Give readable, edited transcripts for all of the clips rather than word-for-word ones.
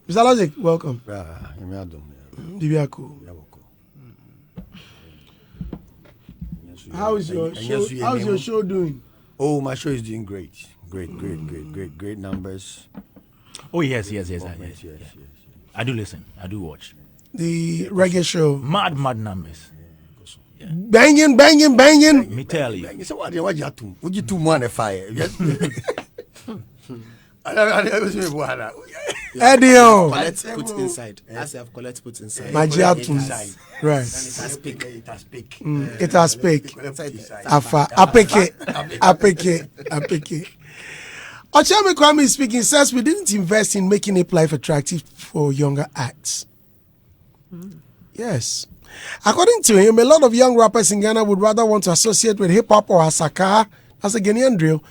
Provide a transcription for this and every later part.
Mr. Logic, welcome. How is your show? How's your show doing? Oh, my show is doing great. Great numbers. Oh, yes. I do listen. I do watch. The reggae show. Mad numbers. Yeah. Banging. Me tell you. So what you would you 2 months fire? Eddie, Colette put inside. As I have Colette put inside. Magiatum. Right. It has peak. Apeke. Ochame Kwame speaking says we didn't invest in making hip life attractive for younger acts. Yes. According to him, a lot of young rappers in Ghana would rather want to associate with hip hop or Asaka, as a Ghanaian drill,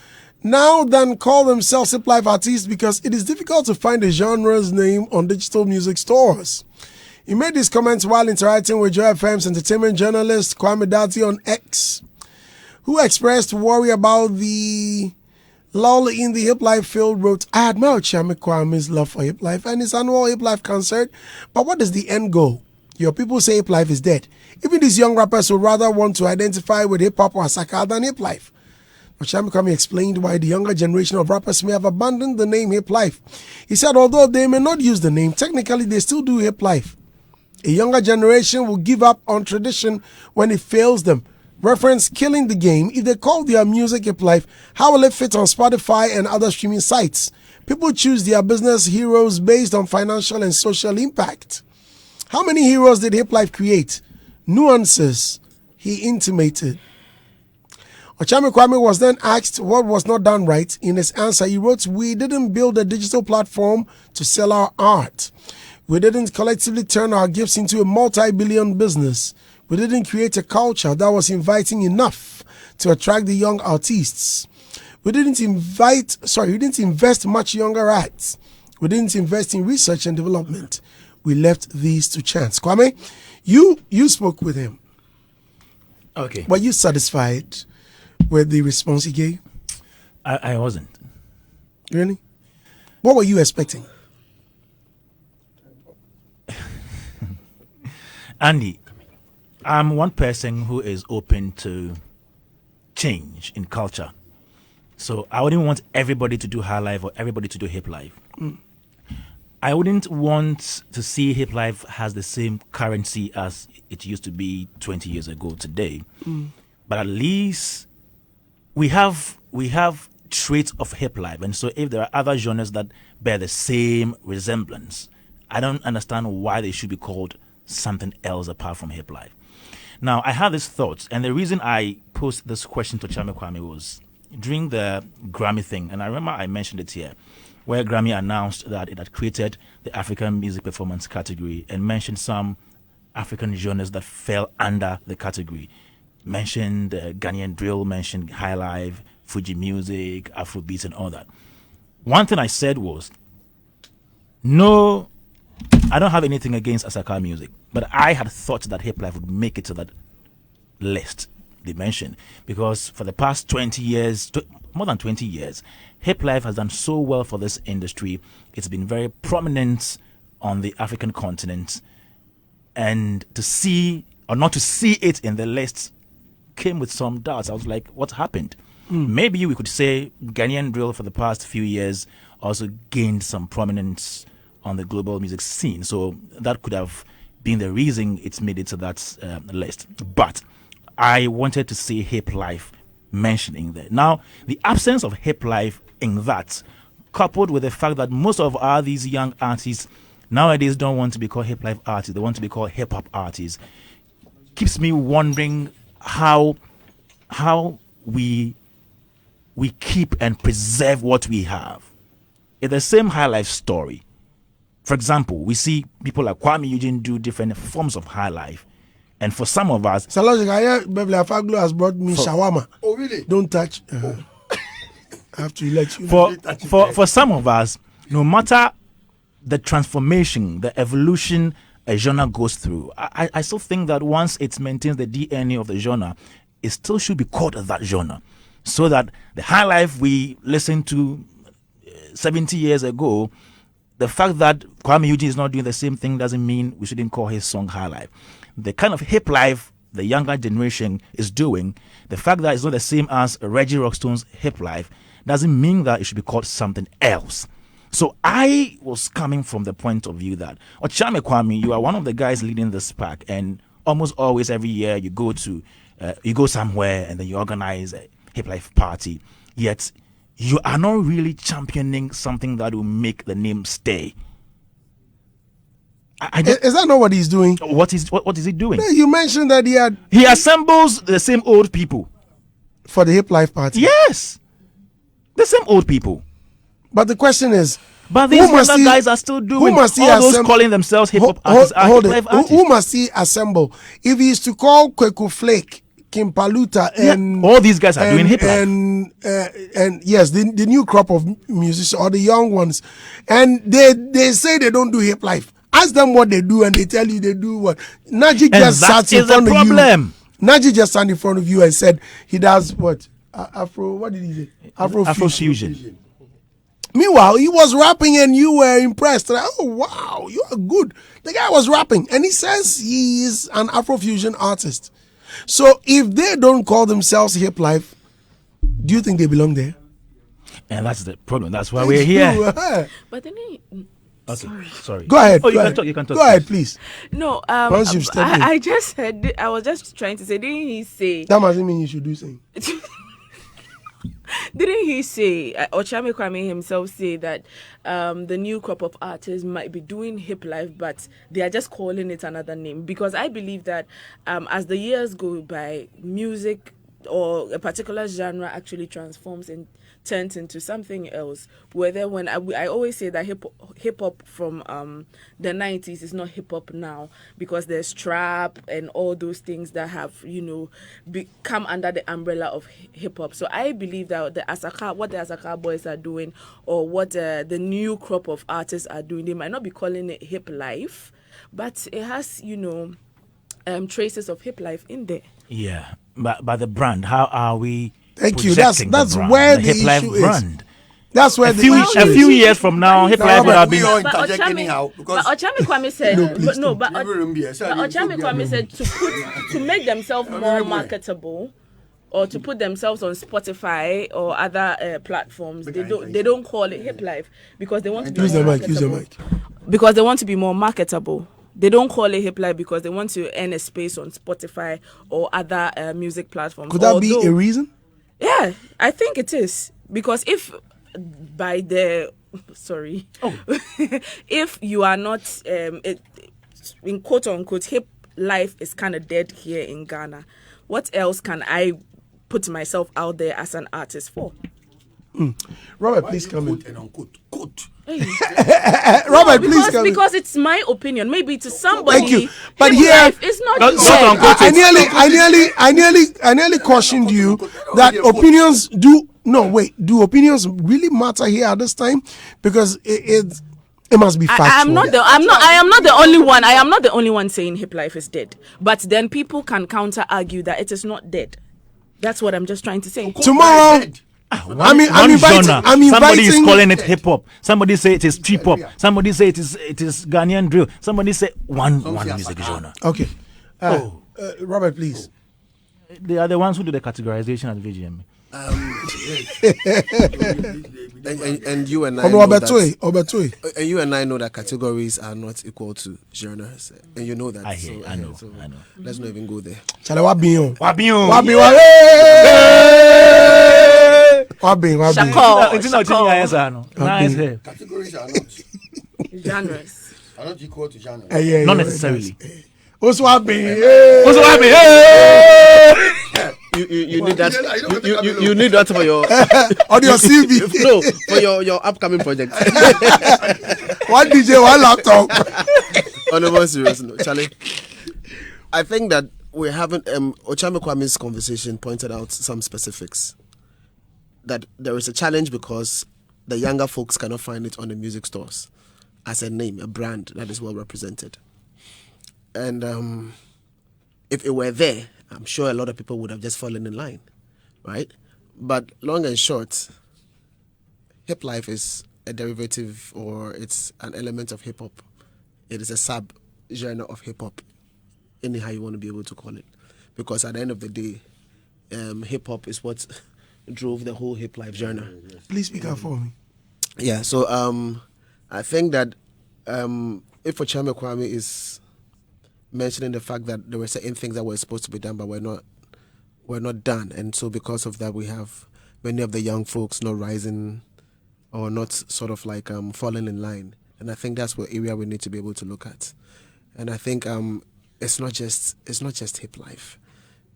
now than call themselves hip life artists because it is difficult to find a genre's name on digital music stores. He made these comments while interacting with Joy FM's entertainment journalist Kwame Dati on X, who expressed worry about the lull in the hip life field. Wrote, I admire Ochame Kwame's love for hip life and his annual hip life concert, but what is the end goal? Your people say hip life is dead. Even these young rappers would rather want to identify with hip hop or Asaka than hip life. Ochame Kwame explained why the younger generation of rappers may have abandoned the name hip life. He said although they may not use the name, technically they still do hip life. A younger generation will give up on tradition when it fails them. Reference killing the game. If they call their music hip life, how will it fit on Spotify and other streaming sites? People choose their business heroes based on financial and social impact. How many heroes did hip life create? Nuances, he intimated. Ochame Kwame was then asked what was not done right. In his answer, he wrote, we didn't build a digital platform to sell our art. We didn't collectively turn our gifts into a multi-billion business. We didn't create a culture that was inviting enough to attract the young artists. We didn't invest much younger acts. We didn't invest in research and development. We left these to chance. Kwame, you spoke with him. Okay. Were you satisfied with the response he gave? I wasn't. Really? What were you expecting? Andy, I'm one person who is open to change in culture. So I wouldn't want everybody to do high life or everybody to do hip life. I wouldn't want to see hip life has the same currency as it used to be 20 years ago today. But at least we have traits of hip life. And so if there are other genres that bear the same resemblance, I don't understand why they should be called something else apart from hip life. Now, I had this thought, and the reason I posed this question to Ochame Kwame was during the Grammy thing, and I remember I mentioned it here, where Grammy announced that it had created the African Music Performance category and mentioned some African genres that fell under the category. Mentioned Ghanaian drill, mentioned high life, Fuji music, Afrobeats, and all that. One thing I said was, no, I don't have anything against Asaka music, but I had thought that hip life would make it to that list they mentioned, because for the past 20 years, more than 20 years, hip life has done so well for this industry. It's been very prominent on the African continent, and to see or not to see it in the list came with some doubts. I was like, what happened? Maybe we could say Ghanaian drill for the past few years also gained some prominence on the global music scene. So that could have been the reason it's made it to that list. But I wanted to see hip life mentioning there. Now, the absence of hip life in that, coupled with the fact that most of these young artists nowadays don't want to be called hip life artists, they want to be called hip hop artists, keeps me wondering how we keep and preserve what we have. It's the same high life story. For example, we see people like Kwame Eugene do different forms of high life. And for some of us... Saloj, I hear Beverly Afaglo has brought me shawarma. Oh, really? Don't touch. I have to let you For some of us, no matter the transformation, the evolution a genre goes through, I still think that once it maintains the DNA of the genre, it still should be called that genre. So that the high life we listened to 70 years ago the fact that Kwame Eugene is not doing the same thing doesn't mean we shouldn't call his song High Life. The kind of hip life the younger generation is doing, the fact that it's not the same as Reggie Rockstone's hip life, doesn't mean that it should be called something else. So I was coming from the point of view that, Ochame Kwame, you are one of the guys leading this pack, and almost always every year you go somewhere and then you organize a hip life party, yet you are not really championing something that will make the name stay. Is that not what he's doing? What is he doing? You mentioned that he assembles the same old people for the hip life party. Yes, the same old people. But the question is, but these other guys are still doing all those calling themselves hip hop artists. Who must he assemble? If he is to call Kweku Flake, Kim Paluta, and all these guys are doing hip hop, and yes, the new crop of musicians or the young ones, and they say they don't do hip life. Ask them what they do, and they tell you they do what. Najee just sat in front of you. Najee just sat in front of you and said he does what? Afro. What did he say? Afro fusion. Meanwhile, he was rapping and you were impressed. Like, oh, wow, you are good. The guy was rapping and he says he is an Afrofusion artist. So if they don't call themselves Hip Life, do you think they belong there? And that's the problem. That's why we're here. But then Sorry. Go ahead. You can talk. Go ahead, please. No, Once you've stepped in. I just said, I was just trying to say, didn't he say... That doesn't mean you should do something. Didn't he say, Ochame Kwame himself say that the new crop of artists might be doing hip life, but they are just calling it another name? Because I believe that as the years go by, music or a particular genre actually transforms and turns into something else. Whether when I always say that hip hop from the 90s is not hip hop now, because there's trap and all those things that have come under the umbrella of hip hop. So I believe that what the Asaka boys are doing, or what the new crop of artists are doing, they might not be calling it hip life, but it has traces of hip life in there. Yeah, but the brand, how are we? Thank you. That's where the issue is. Brand. That's where the issue is. A few years from now, hip life would have been. But Ochame Kwame said, Ochame Kwame said to make themselves more marketable, or to put themselves on Spotify or other platforms, they don't call it hip life because they want to be more marketable. Use the mic. Because they want to be more marketable. They don't call it hip life because they want to earn a space on Spotify or other music platforms. Could that be a reason? Yeah, I think it is. Because if you are not, in quote unquote, hip life is kind of dead here in Ghana, what else can I put myself out there as an artist for? Robert, please come in. Robert, please come in. Because it's my opinion. Maybe to somebody, thank you. But here, it's not. I nearly cautioned you that opinions do. No, wait. Do opinions really matter here at this time? Because it must be factual. I am not the only one. I am not the only one saying hip life is dead. But then people can counter argue that it is not dead. That's what I'm just trying to say. Tomorrow. I'm inviting. Somebody is calling it hip hop. Somebody say it is trip hop. Somebody say it is Ghanaian drill. Somebody say one music genre. Okay. Robert, please. They are the ones who do the categorization at VGM. And you and I and you and I know that categories are not equal to genres, and you know that. I know. Let's not even go there. Wabion. Categories are not genres. Are not equal to genres. Not necessarily. Also, you need that. You need that for your on your CV. No, for your upcoming project. One DJ, one laptop. On a more serious note, Charlie, I think that we're having Ochame Kwame's conversation pointed out some specifics. That there is a challenge because the younger folks cannot find it on the music stores as a name, a brand that is well represented. And if it were there, I'm sure a lot of people would have just fallen in line, right? But long and short, hip life is a derivative or it's an element of hip hop. It is a sub genre of hip hop, anyhow you want to be able to call it, because at the end of the day, hip hop is what drove the whole hip life genre. Please speak up for me. Yeah, so I think that if Ochame Kwame is mentioning the fact that there were certain things that were supposed to be done but were not done, and so because of that we have many of the young folks not rising or not sort of like falling in line, and I think that's what area we need to be able to look at. And I think it's not just hip life.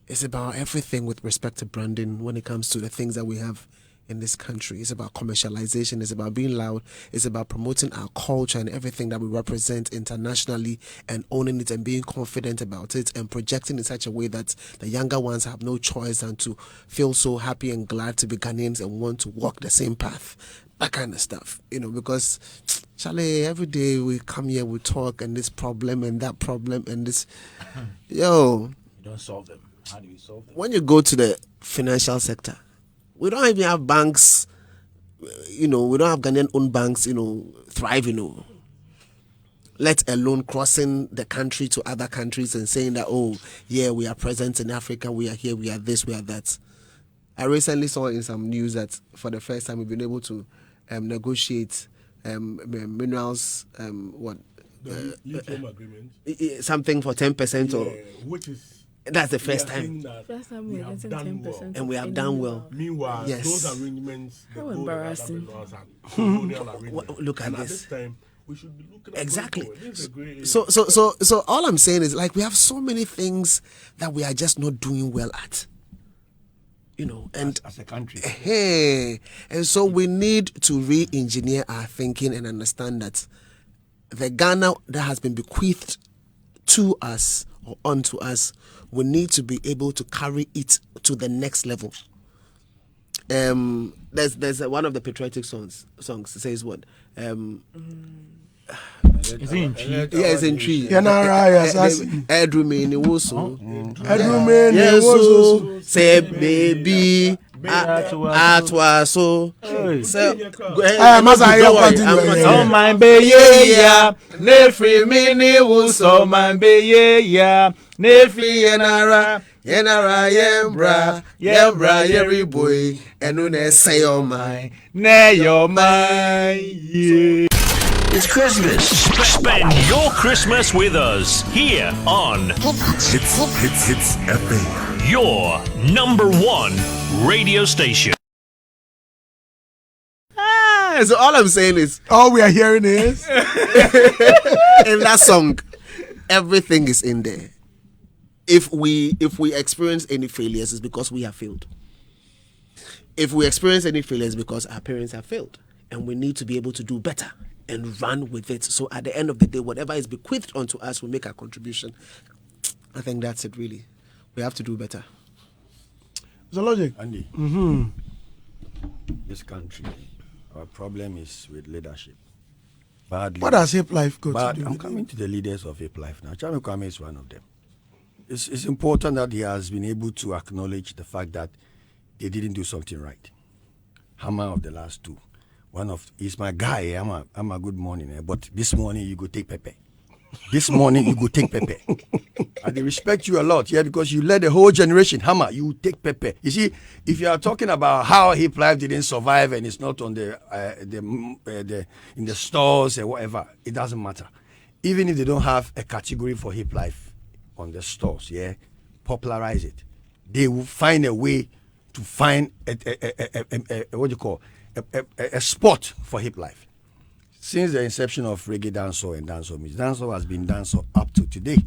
It's about everything with respect to branding when it comes to the things that we have in this country. It's about commercialization. It's about being loud. It's about promoting our culture and everything that we represent internationally and owning it and being confident about it and projecting in such a way that the younger ones have no choice than to feel so happy and glad to be Ghanaians and want to walk the same path. That kind of stuff, because Charlie, every day we come here, we talk, and this problem and that problem and this, You don't solve them. How do you solve them? When you go to the financial sector, we don't even have banks, we don't have Ghanaian-owned banks, thrive, let alone crossing the country to other countries and saying that, oh, yeah, we are present in Africa, we are here, we are this, we are that. I recently saw in some news that for the first time we've been able to negotiate minerals, lithium agreement, something for 10% or which is that's the first time. First time we're getting 10%. And we have done well. Meanwhile, Yes. those arrangements, How embarrassing. colonial arrangements. Look at and this. At this time, we should be looking at Exactly. going forward. This is a great So all I'm saying is, like, we have so many things that we are just not doing well at. And as a country. and so we need to re-engineer our thinking and understand that the Ghana that has been bequeathed to us or onto us, we need to be able to carry it to the next level. There's one of the patriotic songs says what? Is he in Chi? Yeah, it's in tree. Yanara, yes, Edrumeni Woso. Edrumeni Yes, Woso. so say baby. Atwa so. So Oh my baby, yeah. Nefri mini wuso my baby, yeah. Nefri yenara. Yenara yembra yeri boy enune say oh my Ne your mind, yeah. It's Christmas. Spend your Christmas with us here on Hits FM. your number one radio station. so all I'm saying is All we are hearing is in that song everything is in there. If we experience any failures, it's because we have failed. If we experience any failures, because our parents have failed, and we need to be able to do better and run with it. So at the end of the day, whatever is bequeathed onto us, we make our contribution. I think that's it. Really, we have to do better. the logic. Andy, this country, our problem is with leadership. Bad What leaders. does hip life go to But do? I'm with coming to the leaders of hip life now. Ochame Kwame is one of them. It's important that he has been able to acknowledge the fact that they didn't do something right. Hammer of the last two. He's my guy. I'm a good morning. But this morning you go take Pepe. This morning you go take Pepe. And they respect you a lot, because you led the whole generation. Hammer, you take Pepe. You see, if you are talking about how hip life didn't survive and it's not on in the stores and whatever, it doesn't matter. Even if they don't have a category for hip life on the stores, popularize it. They will find a way to find a spot for hip life. Since the inception of reggae dancehall and dancehall music, dancehall has been dancehall up to today.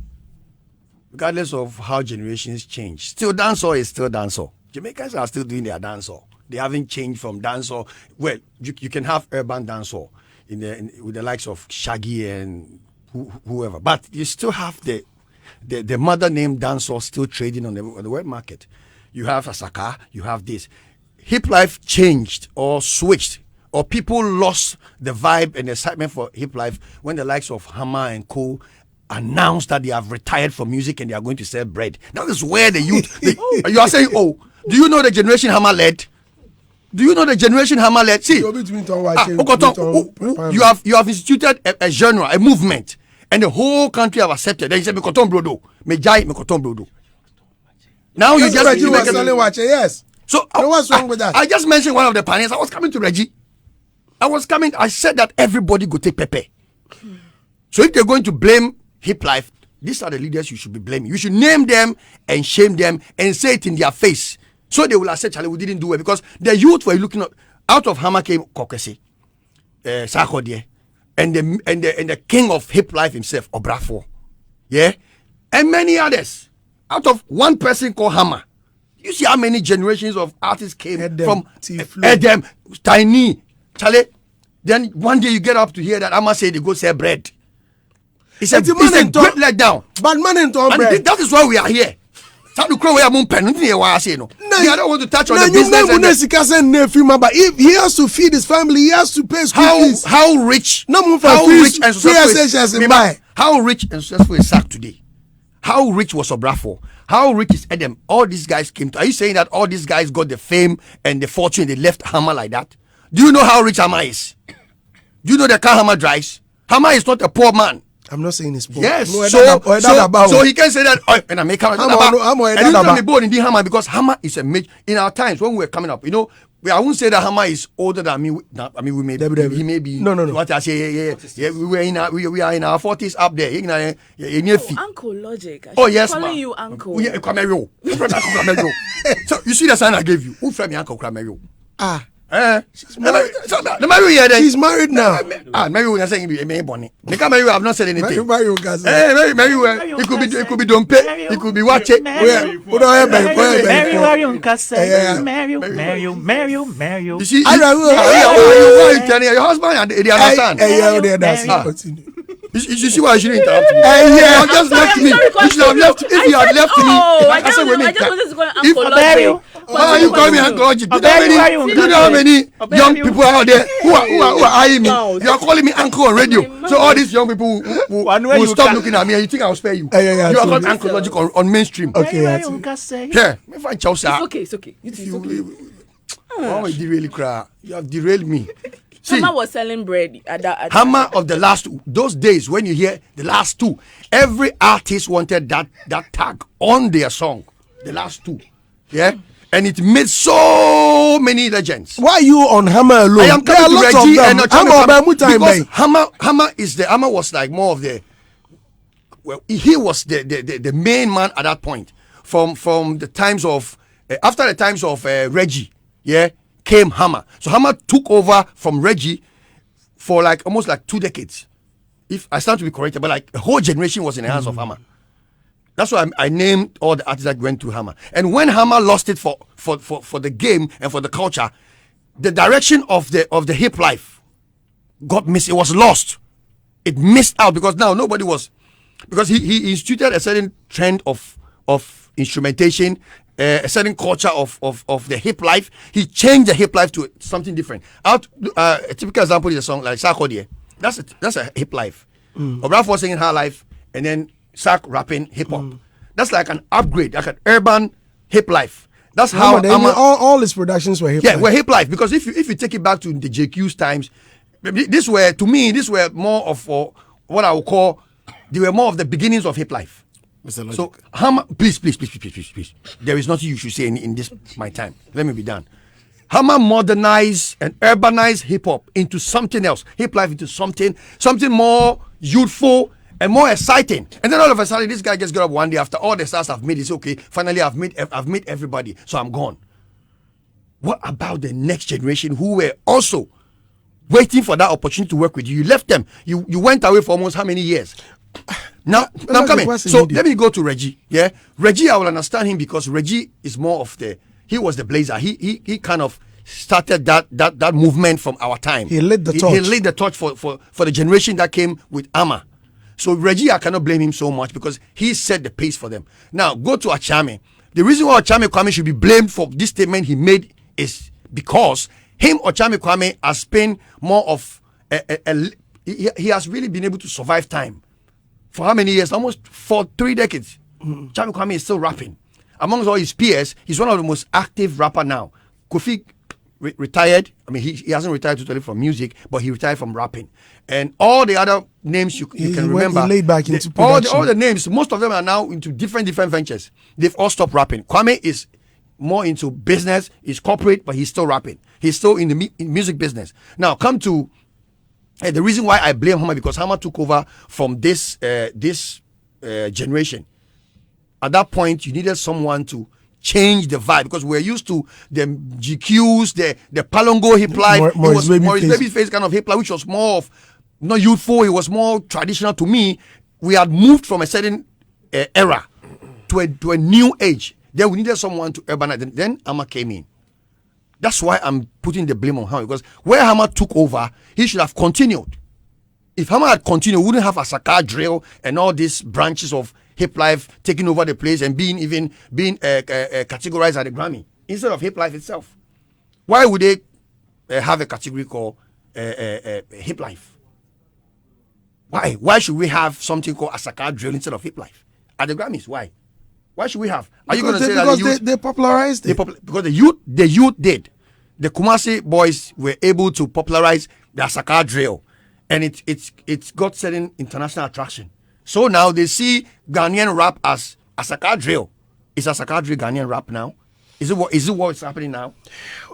Regardless of how generations change, still dancehall is still dancehall. Jamaicans are still doing their dancehall. They haven't changed from dancehall. Well, you can have urban dancehall with the likes of Shaggy and whoever, but you still have the mother name dancehall still trading on the web market. You have Asaka, you have this. Hip life changed or switched, or people lost the vibe and excitement for hip life when the likes of Hammer and Co announced that they have retired from music and they are going to sell bread. That is where the youth. You are saying, oh, do you know the generation Hammer led? Do you know the generation Hammer led? See, Okoton, you have instituted a genre, a movement, and the whole country have accepted. Then you say, "Mekoton brodo, mejai mekoton brodo." Now you just you yes. So what's wrong with that? I just mentioned one of the pioneers. I was coming to Reggie. I said that everybody go take Pepe. So if they're going to blame hip life, these are the leaders you should be blaming. You should name them and shame them and say it in their face. So they will accept, Charlie, we didn't do it. Because the youth were looking at, out of Hammer came Kokese, Sarkodie, and the king of hip life himself, Obrafo. Yeah? And many others. Out of one person called Hammer. You see how many generations of artists came from Edem, Tiny, Charlie. Then one day you get up to hear that Hammer say they go sell bread. It's a great letdown. But man in bread. That is why we are here. I don't want to touch on the business. But if he has to feed his family, he has to pay school fees. How rich and successful is SAC today? How rich was Obrafo? How rich is Edem? All these guys came to. Are you saying that all these guys got the fame and the fortune, they left Hammer like that? Do you know how rich Hammer is? Do you know the car Hammer drives? Hammer is not a poor man. I'm not saying it's poor. Yes, so he can say that in America. And born in the Hammer because Hammer is a major. In our times when we were coming up, you know, I won't say that Hammer is older than me. We may he may be. No. What I say, yeah, we are in our 40s up there. Uncle Logic. Oh yes, calling you uncle. So you see the sign I gave you. Who friend me Uncle Kramerio? She's married. She's married now. Mary was saying be a bonny. Mary, I've not said anything. Mary, it could be Dompe, it could be Wache. Mary. You see, why you telling your husband and they understand? You see why I shouldn't interrupt me? You just left me. You should have left. If you had left me, I just wanted to go Uncle Logic. Why you call me Uncle Logic? Do you know how many young people out there who are eyeing me? You are calling me uncle on radio. So all these young people will stop looking at me and you think I'll spare you. You are called Uncle Logic on mainstream. Okay, yeah. It's okay. Why would you really cry? You have derailed me. Hammer was selling bread at that. Hammer of the last those days when you hear the last two, every artist wanted that tag on their song. The last two, yeah, and it made so many legends. Why are you on Hammer alone? I am coming to Reggie and because Hammer was like more of the. Well, he was the main man at that point. From the times of after the times of Reggie, yeah. Came Hammer. So Hammer took over from Reggie for like almost like 2 decades. If I stand to be corrected, but like a whole generation was in the hands of Hammer. That's why I named all the artists that went to Hammer. And when Hammer lost it for the game and for the culture, the direction of the hip life got missed. It was lost. It missed out because now nobody was, because he instituted a certain trend of instrumentation. A certain culture of the hip life. He changed the hip life to something different. A typical example is a song like Sarkodie. That's a hip life. Obrafo singing high life and then Sark rapping hip hop. That's like an upgrade, like an urban hip life. That's how all his productions were hip life. Yeah, were hip life because if you take it back to the JQ's times, these were more of what I would call, they were more of the beginnings of hip life. So Hammer, please. There is nothing you should say in this my time. Let me be done. Hammer modernized and urbanized hip hop into something else. Hip life into something more youthful and more exciting. And then all of a sudden, this guy just got up one day after all the stars I've made. It's okay. Finally, I've made everybody. So I'm gone. What about the next generation who were also waiting for that opportunity to work with you? You left them. You went away for almost how many years? Now I'm coming. So let me go to Reggie. Yeah, Reggie, I will understand him because Reggie is more of he was the blazer. He kind of started that movement from our time. He lit the torch. He lit the torch for the generation that came with Amma. So Reggie, I cannot blame him so much because he set the pace for them. Now go to Achame. The reason why Ochame Kwame should be blamed for this statement he made is because Ochame Kwame has been more of he has really been able to survive time. For how many years? Almost for 3 decades. Ochame Kwame is still rapping. Amongst all his peers, he's one of the most active rapper now. Kofi retired. I mean, he hasn't retired totally from music, but he retired from rapping. And all the other names you He can went- remember, he laid back into all production. the names, most of them are now into different ventures. They've all stopped rapping. Kwame is more into business, he's corporate, but he's still rapping. He's still in the music business. Now, come to the reason why I blame Hammer, because Hammer took over from this generation. At that point, you needed someone to change the vibe, because we're used to the GQs, the Palongo hip life. Maurice Babyface kind of hip life, which was more of not youthful. It was more traditional to me. We had moved from a certain era to a new age. Then we needed someone to urbanize. Then Hammer came in. That's why I'm putting the blame on Hammer, because where Hammer took over, he should have continued. If Hammer had continued, we wouldn't have Asaka drill and all these branches of hip life taking over the place and being categorized at the Grammy instead of hip life itself. Why would they have a category called hip life? Why? Why should we have something called Asaka drill instead of hip life at the Grammys? Why? Why should we have? Are you going to say that because they popularized it? because the youth did. The Kumasi boys were able to popularize the Asaka drill, and it's got certain international attraction. So now they see Ghanaian rap as Asaka drill. Is Asaka drill Ghanaian rap now? Is it what's happening now?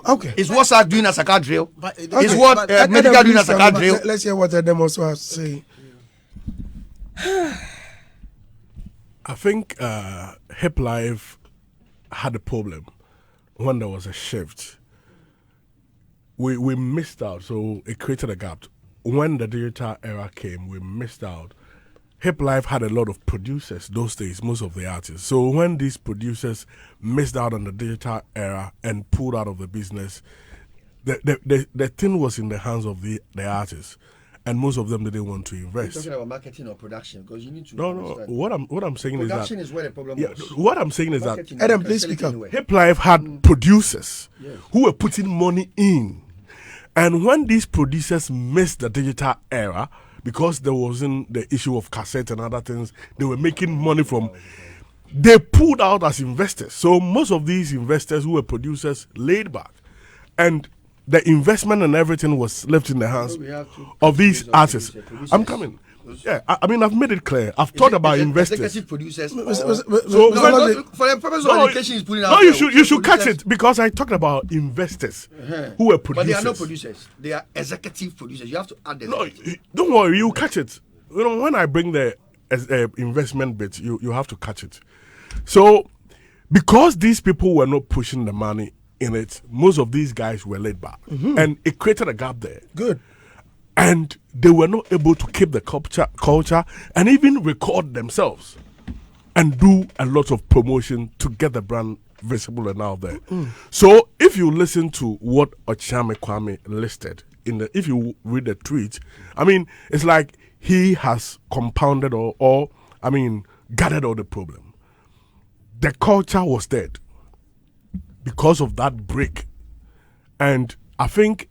Okay. Is Wasak doing Asaka drill? But it- Is okay, what but- Medical doing Please, Asaka drill? Let's hear what Adam also has to say. I think Hip Life had a problem when there was a shift. We missed out, so it created a gap. When the digital era came, we missed out. Hip Life had a lot of producers those days, most of the artists. So when these producers missed out on the digital era and pulled out of the business, the thing was in the hands of the artists, and most of them didn't want to invest. Talking about marketing or production, because you need to. No. understand. What I'm saying Production is is where the problem that was. what I'm saying is that Marketing, Adam, you can please sell it speak up. anywhere. Hip Life had producers who were putting money in. And when these producers missed the digital era, because there wasn't the issue of cassette and other things, they were making money from, they pulled out as investors. So most of these investors who were producers laid back. And the investment and everything was left in the hands we have to of these produce artists. producers. I'm coming. Yeah, I mean, I've made it clear. I've talked about investors. Executive producers. So For the purpose of education, is putting out. no, there, you should catch producers. it, because I talked about investors who were producers. But they are not producers. They are executive producers. You have to add the. No, don't worry, you catch it. You know, when I bring the investment bit, you have to catch it. So, because these people were not pushing the money in it, most of these guys were laid back, and it created a gap there. Good. And they were not able to keep the culture and even record themselves and do a lot of promotion to get the brand visible and out there. So if you listen to what Ochame Kwame listed if you read the tweet, I mean, it's like he has compounded or gathered all the problem. The culture was dead because of that break, and I think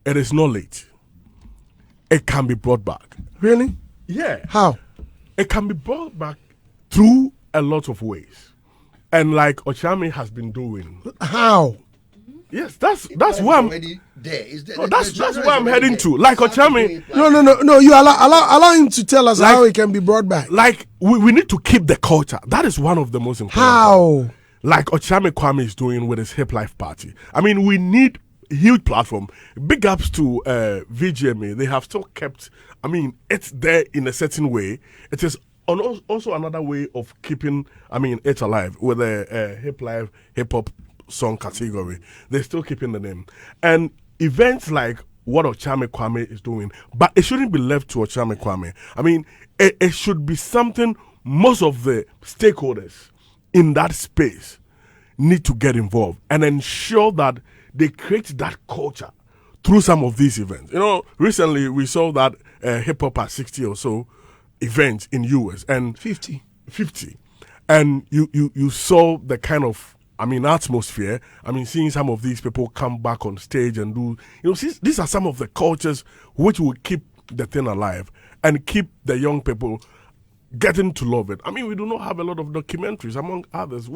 it is not late. It can be brought back. Really? Yeah. How? It can be brought back through a lot of ways. And like Ochame has been doing. How? Yes, that's where I'm already there. that's where I'm heading to. Like Ochame, No. You allow him to tell us how it can be brought back. like we need to keep the culture. That is one of the most important. How? Like Ochame Kwame is doing with his Hip Life Party. I mean, we need huge platform. Big ups to VGMA. They have still kept, I mean, it's there in a certain way. It is also another way of keeping, it alive with a hip life, hip hop song category. They're still keeping the name. And events like what Ochame Kwame is doing, but it shouldn't be left to Ochame Kwame. I mean, it should be something most of the stakeholders in that space need to get involved and ensure that they create that culture through some of these events. You know, recently we saw that Hip Hop at 60 or so events in US and 50. And you saw the kind of atmosphere. Seeing some of these people come back on stage and do, these are some of the cultures which will keep the thing alive and keep the young people getting to love it. We do not have a lot of documentaries, among others.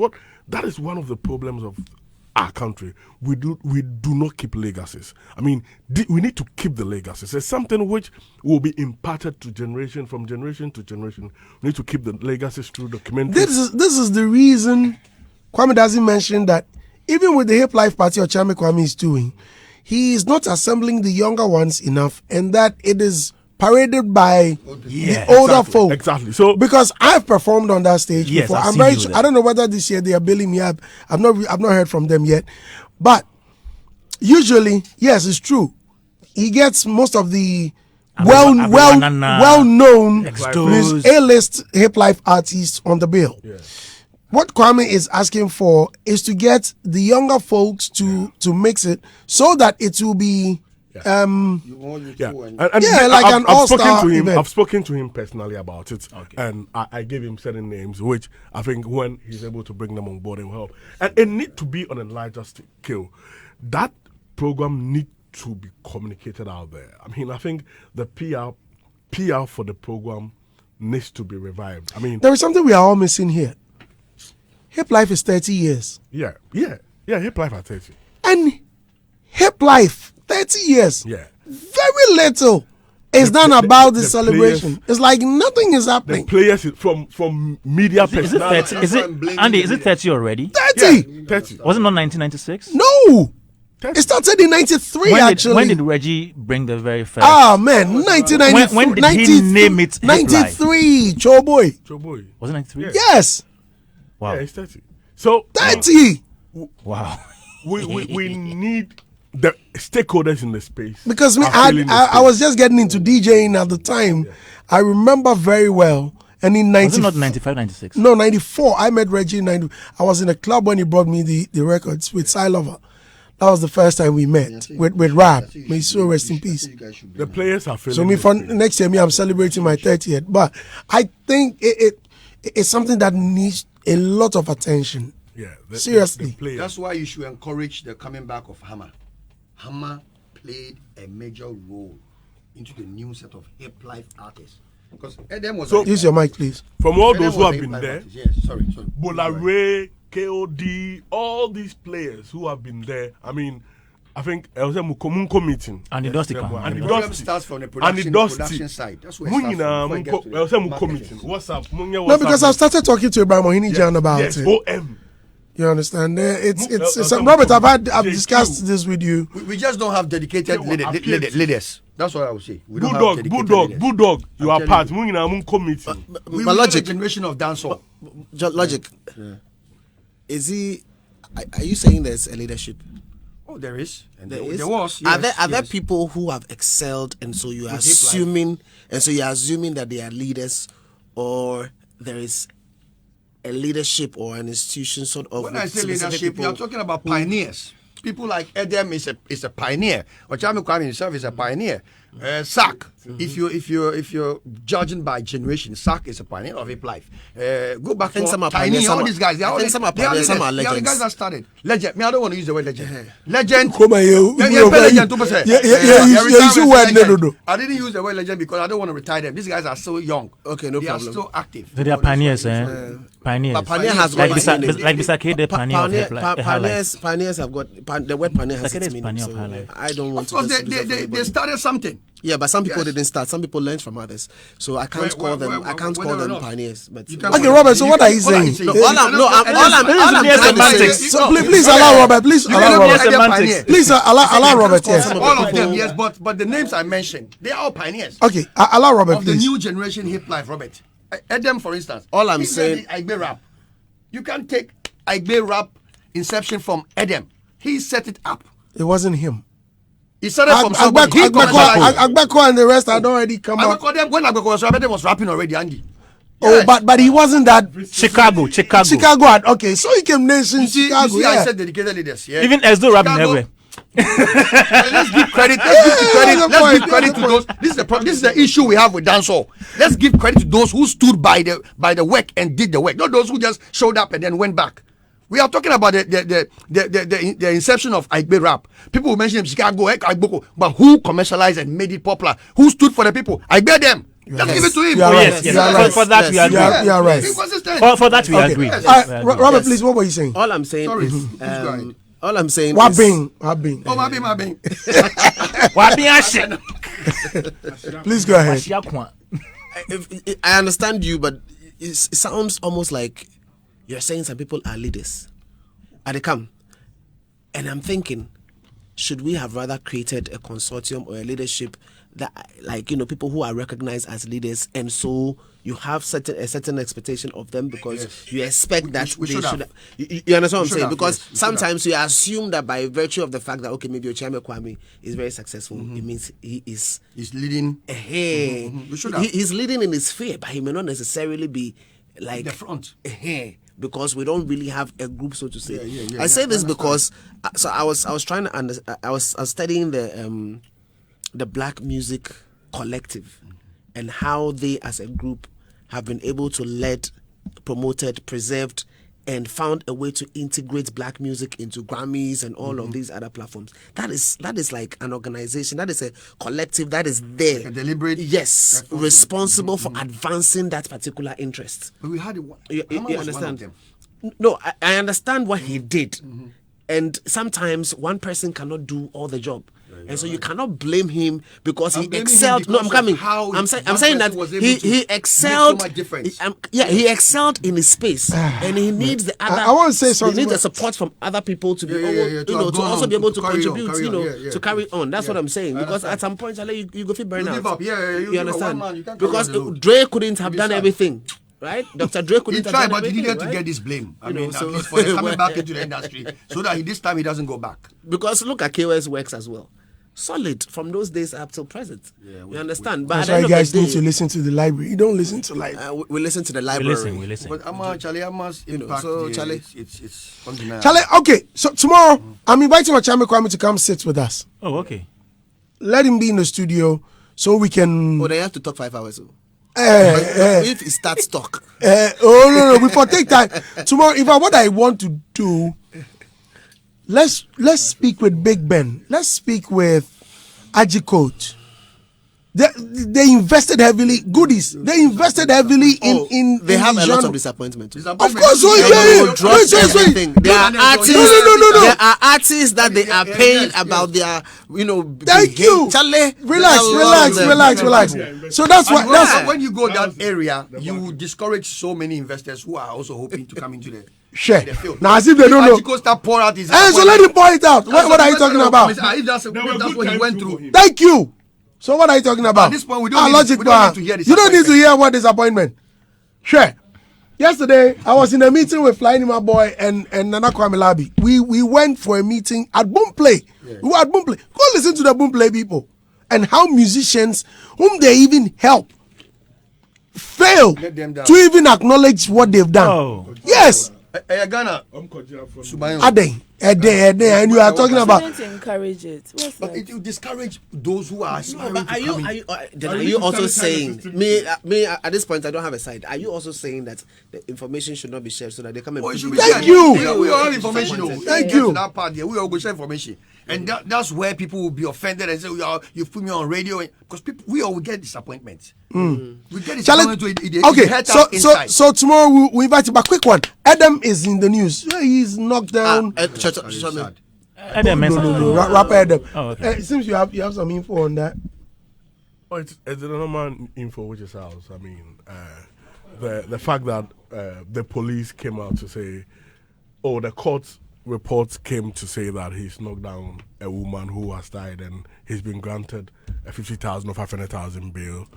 That is one of the problems of our country, we do not keep legacies. I mean, we need to keep the legacies. It's something which will be imparted to from generation to generation. We need to keep the legacies through documentaries. This is the reason Kwame doesn't mention that even with the Hip Life Party Ochame Kwame is doing, he is not assembling the younger ones enough, and that it is paraded by the older folk. Exactly. So because I've performed on that stage before, I've I'm seen very you sure, there. I don't know whether this year they are billing me up. I've not heard from them yet, but usually, yes, it's true. He gets most of the well-known Exposed. A-list hip life artists on the bill. Yeah. What Kwame is asking for is to get the younger folks to mix it so that it will be Yeah. like an all-star event. I've spoken to him personally about it, and I gave him certain names, which I think when he's able to bring them on board, it will help. And it need to be on a larger scale. That program need to be communicated out there. I mean, I think the PR for the program needs to be revived. I mean, there is something we are all missing here. Hip Life is 30 years. Yeah. Hip Life at 30. And Hip Life, 30 years. Yeah. Very little is done about this celebration. players- It's like nothing is The happening. players from media Is it personalities. 30? Is it Andy? Is it 30 already? 30? 30. Was it not 1996? No. 30. It started in 93, actually. When did Reggie bring the very first? Ah, man. 1993. When did he name it Hip Life? 93. Choboy. Joe Boy. Was it 93? Yes. Wow. Yeah, it's 30. So 30. Wow. we need the stakeholders in the space. Because me, are feeling the I space. was just getting into DJing at the time. I remember very well. And in Was it 90, not 95, 96? no, 94, I met Reggie in 90. I was in a club when he brought me the records with Cy Lover. That was the first time we met with Rap. May he so rest in peace. The players are feeling So me the for space. next year, I'm celebrating my 30th. But I think it's something that needs a lot of attention. Yeah, Seriously. the players. That's why you should encourage the coming back of Hammer. Hammer played a major role into the new set of hip life artists. Because Edem was Use your mic, please. From all Edem those who was a have hip been life there, artist. Yes, sorry. Bola Ray, KOD, all these players who have been there. I mean, I think I was a Munko meeting. And the Dusty Kwan. And the The problem Dusty. starts from the And production, the Dusty. production side. That's where it starts Munyina, from. Before it gets to I was a the Munko marketing. meeting. What's up? Munya, No, what's because up? I've started talking to Ibrahim Ohini Jan about yes, it. OM. You understand? It's Munko- Robert, I've JQ. discussed this with you. We just don't have dedicated They were appeared. leaders. That's what I would say. We don't have Bulldog, dedicated leaders. Bulldog. You I'm are telling part. you. Munyina, Munko meeting. We But need Logic- a generation of dancehall. Logic. Is he? Are you saying there's a leadership? Oh, there is. And There there, is. there was. Are there yes. people who have excelled, and so you are With hip life. assuming that they are leaders, or there is a leadership or an institution sort of? When I with say specific leadership, people you are talking about pioneers. People like Edem is a pioneer. Ochame Kwame himself is a pioneer. Sak, if you're judging by generation, Sak is a pioneer of hip life. Go back think to some are Tiny, pioneers, all some these are- guys. They I are think all some are they pioneers, some are leaders. They the legends. guys that started. Legend. Me, I don't want to use the word legend. Legend. Come on, you legend, 2%. you word no. I didn't use the word legend because I don't want to retire them. These guys are so young. Okay, no they problem. are still active. So they are pioneers, eh? Pioneers. But pioneer has like got Bisa- meaning. like Bisake, the pioneer of hip life. Pioneers have got the word pioneer has Sakede its is meaning. pioneer of So high life. I don't want Because to. just use that for they everybody. started something. Yeah, but some people Yes. didn't start. Some people learned from others. So I can't Well, call them. well, I can't well, call whether or them not. pioneers. But You can- Okay, Robert, so what are you saying? No, all I'm Clear trying to say. semantics. So please allow Robert. Please You allow cannot Robert. be a Semantics. pioneer. Please allow Robert. call Yes. some All of people- them, yes, but the names I mentioned, they are all pioneers Okay, allow Robert, of the please. new generation hip life, Robert. Edem, for instance. All I'm he saying- said the Aigbe rap. You can take Aigbe rap inception from Edem. He set it up. It wasn't him. He started from somebody. He commercialized it. Agbeko and the rest had already come out. Agbeko, when Agbeko was rapping, Edem was rapping already, Andy. Oh, Yes. but he wasn't that. Chicago. Chicago had, okay, so he came nation You see, Chicago. I Yeah. said dedicated leaders. Yeah. Even Esdo rap Chicago- never. Let's give credit. that's the Let's point, give credit that's to the those. This is the issue we have with dancehall. Let's give credit to those who stood by the work and did the work, not those who just showed up and then went back. We are talking about the inception of Aigbe rap. People will mention Chicago, Agboko, but who commercialized and made it popular? Who stood for the people? Aigbe them. Let's give it to him. You are Oh, right. yes, yes. You are For- right. for that we Yes. agree. You are right. Be consistent. For that we Okay. agree. All right, We agree. Robert, Yes. please, what were you saying? All I'm saying Sorry, is please go ahead. All I'm saying is... Wabing. Oh, my bing. Please go ahead. I understand you, but it sounds almost like you're saying some people are leaders. Are they come? And I'm thinking, should we have rather created a consortium or a leadership that, like, people who are recognized as leaders, and so you have a certain expectation of them because you expect that we they should should. have. You understand what I'm saying? have, Because yes, we should sometimes you assume that by virtue of the fact that maybe Ochame Kwame is very successful, it means he's leading. We should have. He's leading in his sphere, but he may not necessarily be like The front. Because we don't really have a group, so to say. Yeah, I say this understand. because I was trying to I was studying the Black Music Collective and how they as a group have been able to lead, promoted, preserved, and found a way to integrate black music into Grammys and all of these other platforms. That is like an organization, that is a collective that is there. Like a deliberate yes, effort. responsible for advancing that particular interest. But we had it. You Hammer was understand? one of them. No, I understand what he did. And sometimes one person cannot do all the job. And so you cannot blame him because I'm he blaming him excelled. because No, I'm of coming. how I'm one saying that person was able he to excelled. make so much difference. He excelled in his space, and he needs the other. I want to say He something. needs the support from other people to be Yeah, able, to to go also on, be able to to carry on, contribute, to carry on. That's what I'm saying. I Because understand. at some point, Charlie, you go feel burn You out. give up. Yeah, you give up. understand? One man, you can't carry Because on the load. Dre couldn't have be done sad. everything. Right? Dr. Dre couldn't He have tried, done but he everything. needed to right? get this blame. I You know, mean, so- at least for coming back into the industry, so that this time he doesn't go back. Because look at KOS works as well. Solid from those days up till present. You understand? But That's at why the you end of guys the need to day, listen to the library. You don't listen to library. we listen to the We library. listen. But Charlie, Ama's impact, so, Charlie- it's undeniable. Charlie, okay, so tomorrow I'm inviting Ochame Kwame to come sit with us. Oh, okay. Let him be in the studio so we can. Oh, they have to talk 5 hours. Oh. eh, If he starts talk, no, before take time. Tomorrow, what I want to do, let's speak with Big Ben. Let's speak with Aji Coach. They invested heavily. Goodies. They invested heavily in. they in have the a lot genre. of disappointment. Of course, so They will drop everything. There are artists. No. There are artists that they are paying about their, Thank you. Charlie, Relax. So that's why. That's When you go that area, you discourage so many investors who are also hoping to come into the share. the field. Now, as if they don't know. Chico start pour out his. Hey, so let him pour it out. What are you talking about? If that's what he went through. Thank you. So what are you talking about? At this point, we don't need- logic we don't need to hear You don't need to disappointment. hear what disappointment. Sure. Yesterday, I was in a meeting with Flying My Boy and Nana Kwame Labi. We went for a meeting at Boomplay. We were at Boomplay. Go listen to the Boomplay people and how musicians, whom they even help, fail Let them down. to even acknowledge what they've done. Oh. Yes. Ghana. Ade, and you are talking about. Shouldn't encourage it. What's But that? it will discourage those who are aspiring But to come in. are you also saying me at this point? I don't have a side. Are you also saying that the information should not be shared so that they come and Oh, it put should be you- Thank shared. you. We all have information. Oh. Thank Get you. to that part there. We all go share information. And that's where people will be offended and say, you put me on radio. Because we all will get disappointment. We get Charlie, disappointment. okay, so tomorrow we invite you. But quick one, Adam is in the news. He's knocked down. Rapper Adam. Oh, okay. It seems you have some info on that. Oh, it's a normal info which is house. I mean, the fact that the police came out to say, the court reports came to say that he's knocked down a woman who has died and he's been granted a 50,000 or 500,000 bail,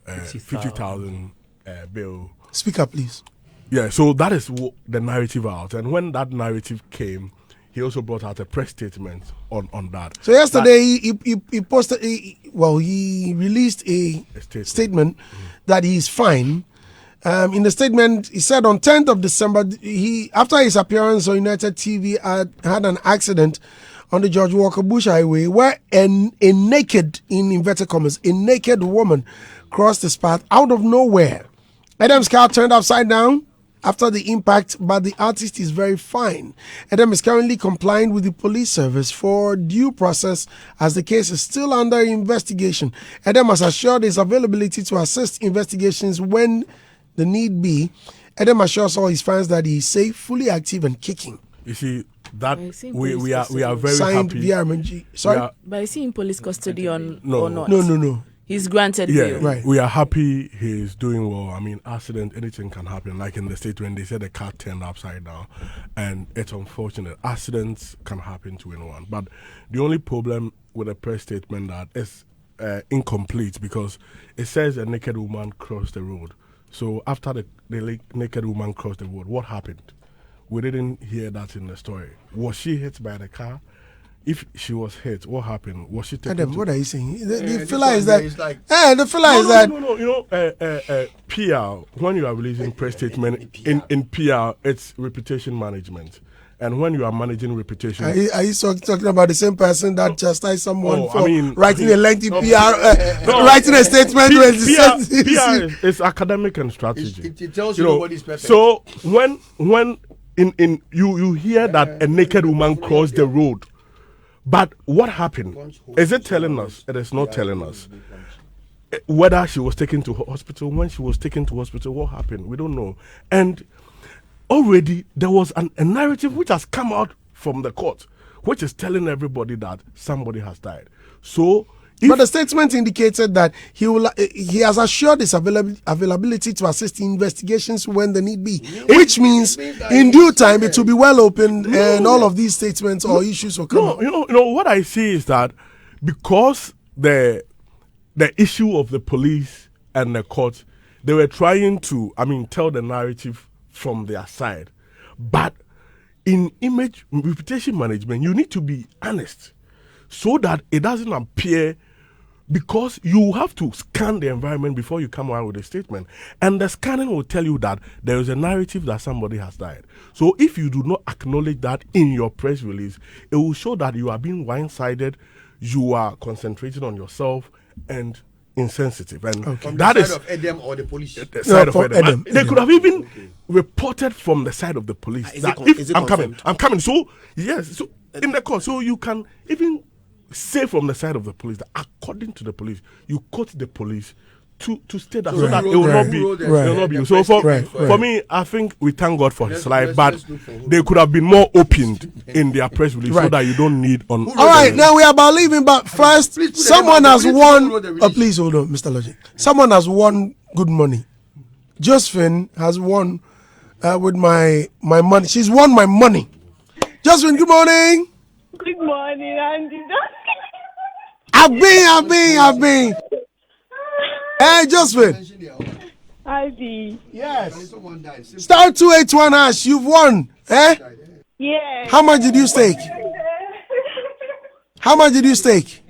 50,000 bail. Speak up, please. Yeah, so that is the narrative out, and when that narrative came, he also brought out a press statement on that. So yesterday he posted. He released a statement that he's fine. In the statement, he said on 10th of December, after his appearance on United TV, had an accident on the George Walker Bush Highway where a naked, in inverted commas, a naked woman crossed his path out of nowhere. Adam's car turned upside down after the impact, but the artist is very fine. Adam is currently complying with the police service for due process as the case is still under investigation. Adam has assured his availability to assist investigations when the need be. Adam assures all his fans that he is safe, fully active and kicking. You see, that I see we are police very Signed happy. VRMG. Sorry? We are- But is he in police custody or not? No. He's granted Yeah, bail. Right. we are happy he's doing well. I mean, accident, anything can happen. Like in the statement, they said the car turned upside down, and it's unfortunate. Accidents can happen to anyone. But the only problem with the press statement that is incomplete because it says a naked woman crossed the road. So after the naked woman crossed the road, what happened? We didn't hear that in the story. Was she hit by the car? If she was hit, what happened? Was she taken Adam, to... what are you saying? The this fella one is there that. is like- The fella is that. No. You know, PR, when you are releasing press statement in PR, it's reputation management. And when you are managing reputation... Are you talking about the same person that chastised someone Oh, for I mean- writing a lengthy No, PR, no. writing a statement with PR is academic and strategy. It tells you nobody's perfect. So when in you hear that a naked woman crossed the road, but what happened? Is it telling us? It is not telling us whether she was taken to hospital. When she was taken to hospital, what happened? We don't know. And already there was a narrative which has come out from the court, which is telling everybody that somebody has died. So. But the statement indicated that he has assured his availability to assist in investigations when the need be, which means in due time it will be well opened and all of these statements or issues will come up. You know what I see is that because the issue of the police and the court, they were trying to, tell the narrative from their side. But in reputation management, you need to be honest so that it doesn't appear, because you have to scan the environment before you come out with a statement. And the scanning will tell you that there is a narrative that somebody has died. So if you do not acknowledge that in your press release, it will show that you are being one-sided, you are concentrating on yourself and insensitive. And From that the is side of Edem or the police. the side of for Edem. Edem. They could have even reported from the side of the police. Is that it I'm confirmed? coming. So yes, so in the court, so you can even say from the side of the police that according to the police, you quote the police to state that so that it will not be. It will not be. So for me, I think we thank God for his life, but they could have been more opened in their press release so that you don't need on. All right, now we are about leaving, but first, Please put the someone name out. has Please won. put the release. Please hold on, Mr. Logic. Someone has won good money. Josephine has won with my money. She's won my money. Josephine, good morning. Good morning, Andy. I've been. Hey, Josephine. Ivy. Yes. Star 281 hash. You've won. Eh? Yeah. How much did you stake? How much did you stake?